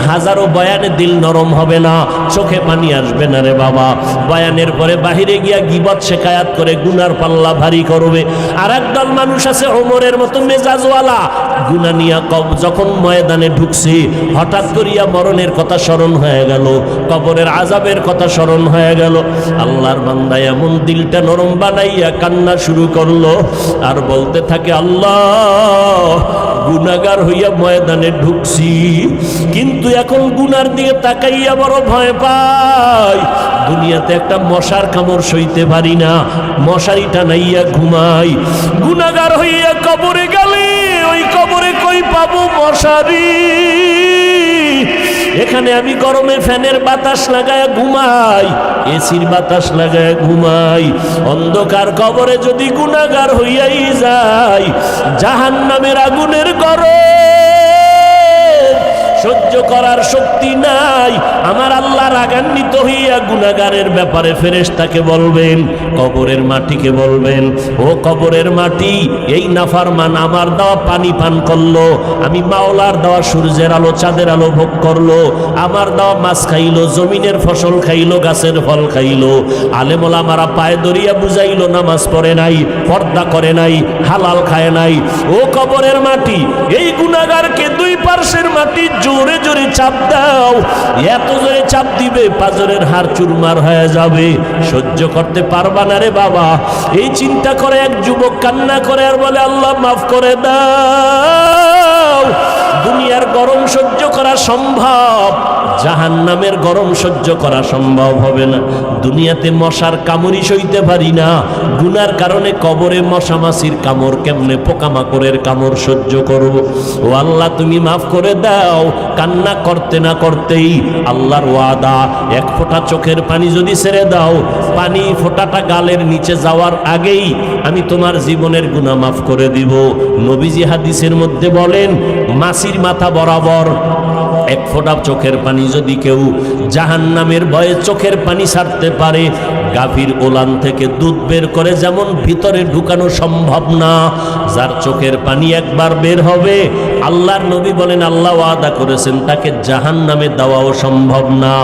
Speaker 1: হাজারো বয়ানে দিল নরম হবে না, চোখে পানি আসবে না রে বাবা। বয়ানের পরে বাহিরে গিয়া গীবত শেখায়াত করে গুনার পাল্লা ভারী করবে। আর একদল মানুষ আছে ওমরের মতো মেজাজওয়ালা, গুনাহ নিয়া যখন ময়দানে ঢুকছে, হঠাৎ করিয়া মরণের কথা স্মরণ হয়ে গেল, কবরের আযাবের কথা স্মরণ হয়ে গেল। আল্লাহর বান্দা এমন দিলটা নরম বানাইয়া কান্না শুরু করলো, আর বলতে থাকে, আল্লাহ গুনাহগার হইয়া ময়দানে ঢুকছি, কিন্তু এখন গুনার দিকে তাকাইয়া বড় ভয় পাই। দুনিয়াতে একটা মশার কামড় সইতে পারি না, মশারি টানাইয়া ঘুমাই। গুনাহগার হইয়া কবরে গেলে, ওই কবরে কই পাবো মশারি? এখানে আমি গরমে ফ্যানের বাতাস লাগায় ঘুমাই, এসির বাতাস লাগায় ঘুমাই। অন্ধকার কবরে যদি গুনাহগার হইয়াই যাই, জাহান্নামের আগুনের গরম সহ্য করার শক্তি নাই। আমার আল্লাহ রাগান্বিত হইয়া গুনাহগারের ব্যাপারে ফেরেশতাকে বলবেন, কবরের মাটিকে বলবেন, ও কবরের মাটি, এই নাফরমান আমার দেওয়া পানি পান করলো, আমি মাওলার দেওয়া সূর্যের আলো চাঁদের আলো ভোগ করলো, আমার দেওয়া মাছ খাইলো, জমিনের ফসল খাইলো, গাছের ফল খাইলো, আলেম ওলামারা পায়ে দরিয়া বুঝাইলো, নামাজ পড়ে নাই, পর্দা করে নাই, হালাল খায় নাই। ও কবরের মাটি, এই গুনাহগারকে দুই পার্শ্বের মাটি জোরে জোরে চাপ দাও। এত জোরে চাপ দিবে পাজরের হাড় চুরমার হয়ে যাবে, সহ্য করতে পারবা না রে বাবা। এই চিন্তা করে এক যুবক কান্না করে আর বলে, আল্লাহ মাফ করে দাও। দুনিয়ার গরম সহ্য করা সম্ভব, জাহান্নামের গরম সহ্য করা সম্ভব হবে না। দুনিয়াতে মশার কামড়ি সইতে পারি না, গুনার কারণে কবরে মশা মাছির কামড়, কেমনে পোকামাকড়ের কামড় সহ্য করব। ও আল্লাহ তুমি মাফ করে দাও। কান্না করতে না করতেই আল্লাহর ওয়াদা, এক ফোঁটা চোখের পানি যদি ছেড়ে দাও, পানি ফোঁটাটা গালের নিচে যাওয়ার আগেই আমি তোমার জীবনের গুনাহ মাফ করে দিব। নবীজি হাদিসের মধ্যে বলেন, মাছির মাথা বরাবর এক ফোঁটা চোখের পানি যদি কেউ জাহান্নামের ভয়ে চোখের পানি ছাড়তে পারে, গাভীর ওলান থেকে দুধ বের করে যেমন ভিতরে ঢুকানো সম্ভব না, যার চোখের পানি একবার বের হবে, আল্লাহর নবী বলেন আল্লাহ ওয়াদা করেছেন তাকে জাহান্নামে দেওয়াও সম্ভব না।